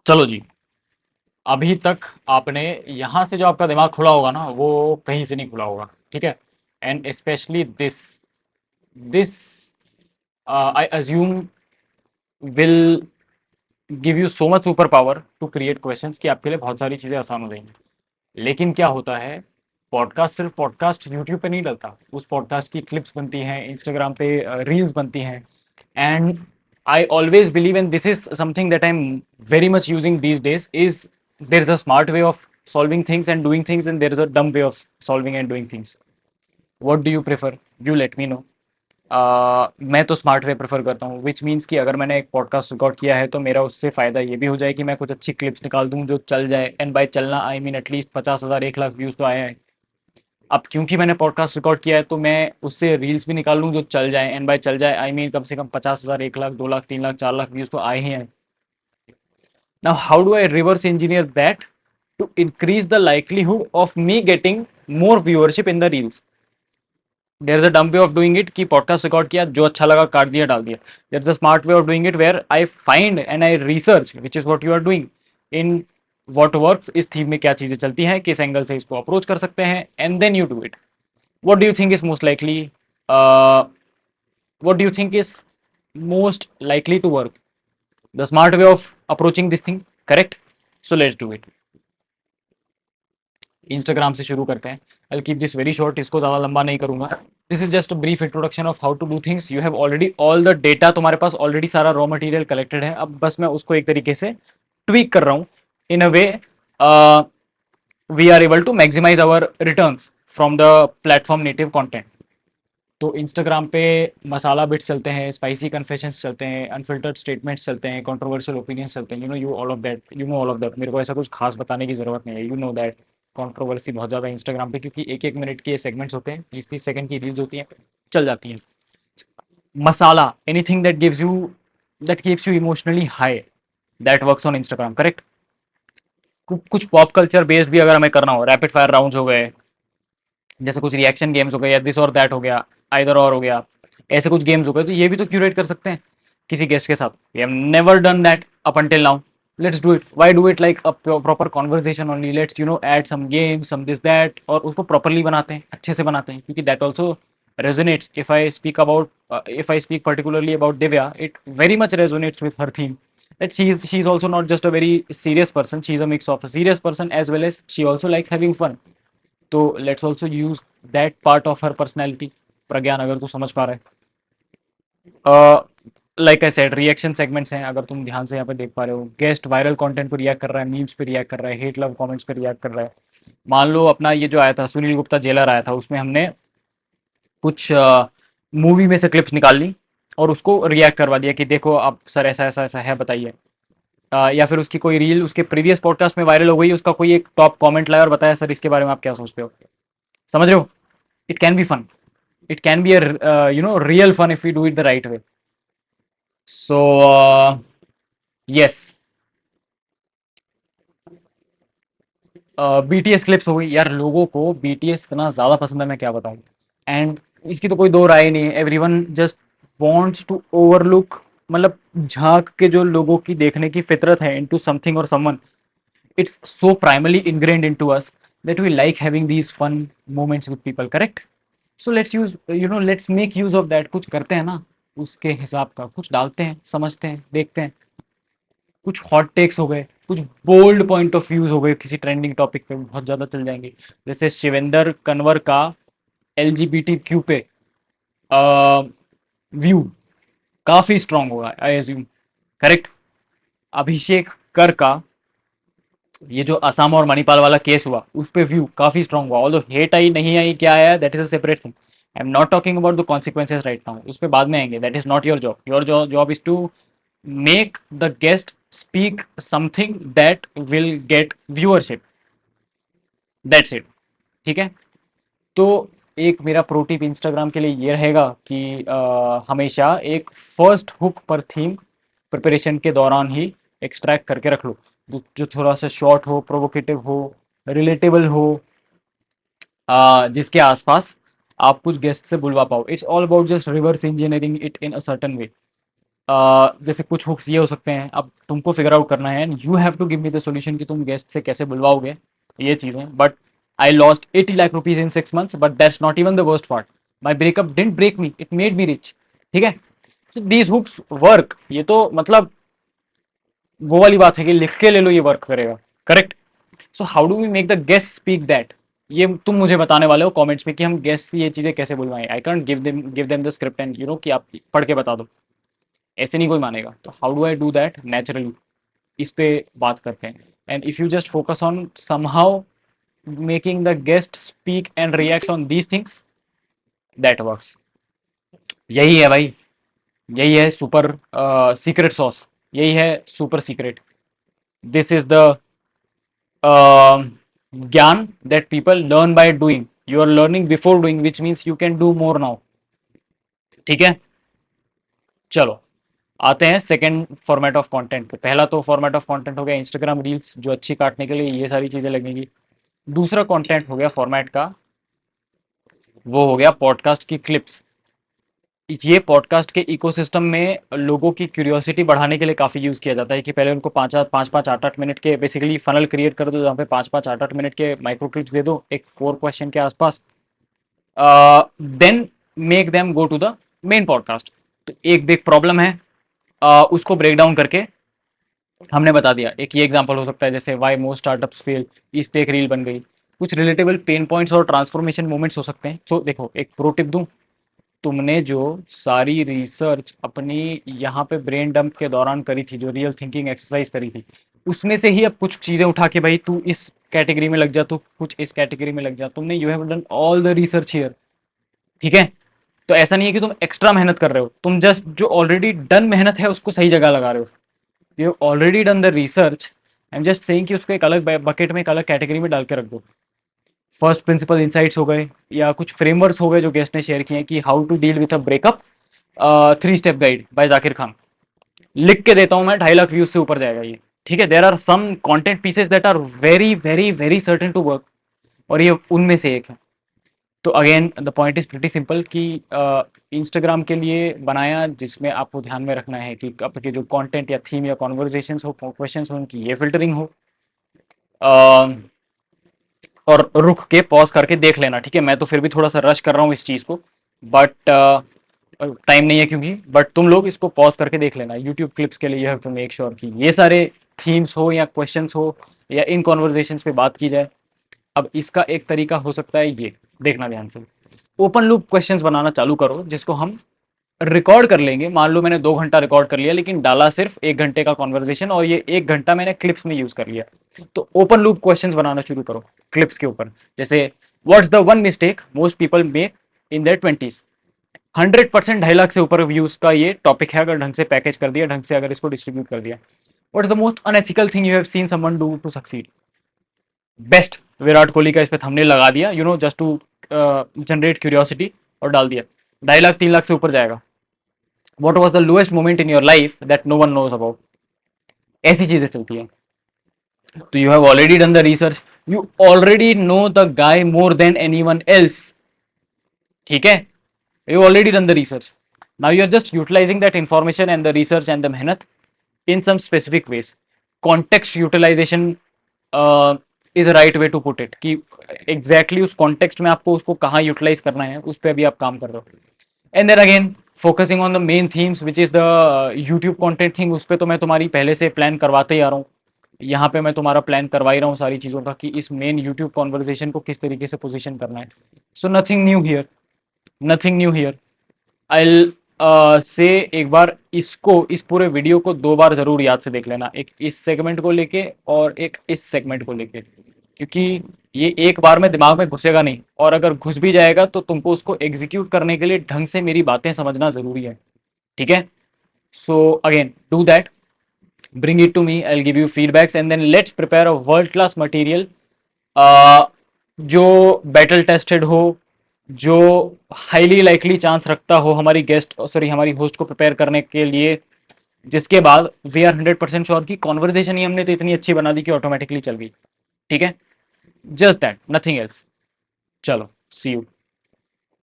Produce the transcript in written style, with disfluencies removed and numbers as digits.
चलो जी। अभी तक आपने यहाँ से जो आपका दिमाग खुला होगा ना, वो कहीं से नहीं खुला होगा। ठीक है। And specially this this I assume will give you so much super power to create questions कि आपके लिए बहुत सारी चीज़ें आसान हो जाएंगी। लेकिन क्या होता है, पॉडकास्ट सिर्फ पॉडकास्ट यूट्यूब पे नहीं डलता। उस पॉडकास्ट की क्लिप्स बनती हैं, इंस्टाग्राम पे रील्स बनती हैं। And I always believe in this is something that I am very much using these days is there is a smart way of solving things and doing things, and there is a dumb way of solving and doing things. What do you prefer? You let me know. मैं तो smart way prefer करता हूँ, which means कि अगर मैंने एक podcast record किया है तो मेरा उससे फ़ायदा ये भी हो जाए कि मैं कुछ अच्छी क्लिप्स निकाल दूँ जो चल जाए। एंड बाय चलना I mean at least 50,000 1 lakh views तो आए हैं। अब क्योंकि मैंने पॉडकास्ट रिकॉर्ड किया है तो मैं उससे रील्स भी निकाल लूँ जो चल जाए। एंड बाय चल जाए आई मीन कम से कम 50,000 1 लाख 2 लाख 3 लाख 4 लाख व्यूज़ तो आए ही हैं। Now how do I reverse engineer that to increase the likelihood of me getting more viewership in the reels? There is a dumb way of doing it कि पॉडकास्ट रिकॉर्ड किया, जो अच्छा लगा काट दिया डाल दिया। There is a smart way of doing it where I find and I research which is what you are doing in what works, इस थीम में क्या चीज़ें चलती हैं, किस एंगल से इसको अप्रोच कर सकते हैं, and then you do it. What do you think is most likely, what do you think is most likely to work? The smart way of approaching this thing, correct? So let's do it. Instagram से शुरू करते हैं। I keep this very short, इसको ज़्यादा लंबा नहीं करूंगा। This is just a brief introduction of how to do things. You have already all the data, तुम्हारे पास ऑलरेडी सारा रॉ मटेरियल कलेक्टेड है। अब बस मैं उसको एक तरीके से ट्वीक कर रहा हूँ in a way we are able to maximize our returns from the platform native content. तो इंस्टाग्राम पे मसाला बिट्स चलते हैं, स्पाइसी कन्फेशंस चलते हैं, अनफिल्टर्ड स्टेटमेंट्स चलते हैं, कंट्रोवर्शियल ओपिनियंस चलते हैं। You all of that, you know all of that. मेरे को ऐसा कुछ खास बताने की ज़रूरत नहीं है। यू नो दैट कंट्रोवर्सी बहुत ज़्यादा है इंस्टाग्राम पे, क्योंकि 1-1 मिनट के सेगमेंट्स होते हैं, 30-30 सेकंड की रील्स होती हैं, चल जाती हैं। Masala, anything that gives you, that keeps you emotionally high, that works on Instagram, correct? कुछ पॉप कल्चर बेस्ड भी अगर हमें करना हो, रैपिड फायर राउंड्स हो गए, जैसे कुछ रिएक्शन गेम्स हो गए, या दिस और दैट हो गया, आइदर और हो गया, ऐसे कुछ गेम्स हो गए, तो ये भी तो क्यूरेट कर सकते हैं किसी गेस्ट के साथ। We have never done that up until now. Let's do it. Why do it like a proper conversation only? Let's add some games, some this that, और उसको प्रॉपरली बनाते हैं, अच्छे से बनाते हैं, क्योंकि that also resonates. If I speak particularly about Divya, it very much resonates with her theme, that she's also not just a very serious person. She's a mix of a serious person as well as she also likes having fun. तो let's also use that part of her personality. Pragyan, अगर तू समझ पा रहा है, like I said, reaction segments हैं, अगर तुम ध्यान से यहाँ पे देख पा रहे हो। गेस्ट वायरल कंटेंट पर रिएक्ट कर रहा है, मीम्स पे रिएक्ट कर रहा है, हेट लव कमेंट्स पे रिएक्ट कर रहा है। मान लो अपना ये जो आया था सुनील गुप्ता जेलर आया था, उसमें हमने कुछ मूवी में से क्लिप्स निकाल ली और उसको रिएक्ट करवा दिया कि देखो अब सर ऐसा ऐसा ऐसा है, बताइए। या फिर उसकी कोई रील उसके प्रीवियस पॉडकास्ट में वायरल हो गई, उसका कोई एक टॉप कमेंट लाया और बताया सर इसके बारे में आप क्या सोचते हो। समझ रहे हो? It can be fun, it can be a real fun if we do it the right way. So yes, BTS clips हो गई यार, लोगों को बीटीएस इतना ज़्यादा पसंद है, मैं क्या बताऊँ। एंड इसकी तो कोई दो राय नहीं है। Everyone just wants to overlook, मतलब झांक के जो लोगों की देखने की फितरत है इनटू समथिंग और someone, it's so primarily ingrained into us that we like having these fun moments with people, correct? So let's use, let's make use of that। कुछ करते हैं ना उसके हिसाब का, कुछ डालते हैं, समझते हैं, देखते हैं। कुछ हॉट टेक्स हो गए, कुछ बोल्ड पॉइंट ऑफ व्यूज हो गए किसी ट्रेंडिंग टॉपिक पे, बहुत ज़्यादा चल जाएंगे। जैसे शिवेंद्र कन्वर का LGBTQ पे व्यू काफ़ी स्ट्रांग होगा आई एज्यूम, करेक्ट? अभिषेक कर का ये जो असम और मणिपाल वाला केस हुआ, उस पे व्यू काफी स्ट्रांग हुआ। ऑल्दो हेट आई नहीं आई, क्या आया, that is a separate thing. I am not talking about the consequences right now, उस पर बाद में आएंगे। That is not your job. Your job is to make the guest speak something that will get viewership, that's it. ठीक है? तो एक मेरा प्रो टिप इंस्टाग्राम के लिए ये रहेगा कि हमेशा एक फर्स्ट हुक पर थीम प्रिपरेशन के दौरान ही एक्सट्रैक्ट करके रख लो, जो थोड़ा सा शॉर्ट हो, प्रोवोकेटिव हो, रिलेटेबल हो, जिसके आसपास आप कुछ गेस्ट से बुलवा पाओ। It's all about just reverse engineering it in a certain way. जैसे कुछ हुक्स ये हो सकते हैं, अब तुमको फिगर आउट करना है and you have to give me the solution कि तुम गेस्ट से कैसे बुलवाओगे ये चीज़ें। But I lost 80 lakh rupees in 6 months, but that's not even the worst part. My breakup didn't break me, it made me rich. ठीक है, these hooks work. ये तो मतलब वो वाली बात है कि लिख के ले लो, ये वर्क करेगा। Correct. So how do we make the guest speak that, ये तुम मुझे बताने वाले हो कमेंट्स में कि हम गेस्ट ये चीज़ें कैसे बुलवाएं। I can't give them the script and you know कि आप पढ़ के बता दो, ऐसे नहीं कोई मानेगा। तो how do I do that naturally, इस पे बात करते हैं। And if you just focus on somehow making the guest speak and react on these things, that works. यही है भाई, यही है सुपर सीक्रेट सॉस, यही है super secret. This is the gyan that people learn by doing. You are learning before doing, which means you can do more now. ठीक है, चलो आते हैं सेकंड फॉर्मेट ऑफ कंटेंट पे। पहला तो फॉर्मेट ऑफ कंटेंट हो गया इंस्टाग्राम रील्स, जो अच्छी काटने के लिए ये सारी चीज़ें लगेंगी। दूसरा कंटेंट हो गया फॉर्मेट का, वो हो गया पॉडकास्ट की क्लिप्स। ये पॉडकास्ट के इकोसिस्टम में लोगों की क्यूरियोसिटी बढ़ाने के लिए काफ़ी यूज़ किया जाता है कि पहले उनको पाँच पाँच आठ आठ मिनट के बेसिकली फनल क्रिएट कर दो, जहाँ पे पाँच पाँच आठ आठ मिनट के माइक्रो क्लिप्स दे दो एक कोर क्वेश्चन के आसपास। Then make them go to the main podcast. तो एक बिग प्रॉब्लम है, उसको ब्रेक डाउन करके हमने बता दिया। एक ये एग्जांपल हो सकता है जैसे वाई मोस्ट स्टार्टअप्स फेल, इस पे एक रील बन गई। कुछ रिलेटेबल पेन पॉइंट्स और ट्रांसफॉर्मेशन मोमेंट्स हो सकते हैं। तो देखो एक प्रो टिप दूं, तुमने जो सारी रिसर्च अपनी यहाँ पे ब्रेन डंप के दौरान करी थी, जो रियल थिंकिंग एक्सरसाइज करी थी, उसमें से ही अब कुछ चीज़ें उठा के भाई तू इस कैटेगरी में लग जा, तू कुछ इस कैटेगरी में लग जा। तुमने you have done all the research here. ठीक है, तो ऐसा नहीं है कि तुम एक्स्ट्रा मेहनत कर रहे हो, तुम जस्ट जो ऑलरेडी डन मेहनत है उसको सही जगह लगा रहे हो। You have already done the research. I am just saying कि उसको एक अलग बकेट में, एक अलग कैटेगरी में डाल के रख दो। फर्स्ट प्रिंसिपल इंसाइट्स हो गए, या कुछ फ्रेमवर्क्स हो गए जो गेस्ट ने शेयर किए हैं कि how to deal with a breakup, 3 step guide by Zakir Khan. लिख के देता हूं मैं, 2.5 लाख व्यूज से ऊपर जाएगा ये। ठीक है, there are some content pieces that are very very very certain to work, और ये उनमें से एक है। तो again the point is pretty simple कि इंस्टाग्राम के लिए बनाया, जिसमें आपको ध्यान में रखना है कि आपके जो कंटेंट या थीम या कॉन्वर्जेशन हो, क्वेश्चन हो, उनकी ये फिल्टरिंग हो। और रुक के पॉज करके देख लेना। ठीक है, मैं तो फिर भी थोड़ा सा रश कर रहा हूँ इस चीज़ को, बट टाइम नहीं है क्योंकि, बट तुम लोग इसको पॉज करके देख लेना। यूट्यूब क्लिप्स के लिए you have to make sure कि ये सारे थीम्स हो या क्वेश्चंस हो या इन कॉन्वर्जेशंस पे बात की जाए। अब इसका एक तरीका हो सकता है ये, देखना ध्यान से। ओपन लूप क्वेश्चंस बनाना चालू करो, जिसको हम रिकॉर्ड कर लेंगे। मान लो मैंने 2 घंटा रिकॉर्ड कर लिया, लेकिन डाला सिर्फ 1 घंटे का कॉन्वर्जेशन, और ये 1 घंटा मैंने क्लिप्स में यूज कर लिया। तो ओपन लूप क्वेश्चंस बनाना शुरू करो क्लिप्स के ऊपर। जैसे what's the one mistake most people make in their 20s। 100%, 2.5 lakh से ऊपर व्यूज का ये टॉपिक है, अगर ढंग से पैकेज कर दिया, ढंग से अगर इसको डिस्ट्रीब्यूट कर दिया। What's the most unethical thing you have seen someone do to succeed. Best Virat Kohli का इस पे थंबनेल लगा दिया, you know, just to generate curiosity, और डाल दिया। 2.5 लाख 3 लाख से ऊपर जाएगा। What was the lowest moment in your life that no one knows about. ऐसी चीजें चलती हैं। तो you have already done the research, you already know the guy more than anyone else. ठीक है, you already done the research. Now you are just utilizing that information and the research and the mehnat in some specific ways. Context utilization is right way to put it, कि exactly उस context में आपको उसको कहाँ utilise करना है, उस पर अभी आप काम कर रहे हो। And then again focusing on the main themes which is the YouTube content thing. उस पर तो मैं तुम्हारी पहले से प्लान करवाते ही आ रहा हूँ। यहाँ पे मैं तुम्हारा प्लान करवा ही रहा हूँ सारी चीज़ों का, कि इस मेन यूट्यूब कॉन्वर्जेशन को किस तरीके से पोजीशन करना है। So nothing new here, nothing new here. I say एक बार इसको, इस पूरे वीडियो को 2 बार जरूर याद से देख लेना, एक इस सेगमेंट को लेके और एक इस सेगमेंट को लेके, क्योंकि ये एक बार में दिमाग में घुसेगा नहीं, और अगर घुस भी जाएगा तो तुमको उसको एग्जीक्यूट करने के लिए ढंग से मेरी बातें समझना जरूरी है। ठीक है, so again do that, bring it to me, I'll give you feedbacks, and then let's prepare a world class material, जो बैटल टेस्टेड हो, जो हाईली लाइकली चांस रखता हो हमारी गेस्ट, सॉरी हमारी होस्ट को प्रिपेयर करने के लिए, जिसके बाद वी आर 100% श्योर की कॉन्वर्जेशन ही हमने तो इतनी अच्छी बना दी कि ऑटोमेटिकली चल गई। ठीक है, जस्ट दैट, नथिंग एल्स। चलो, सी यू।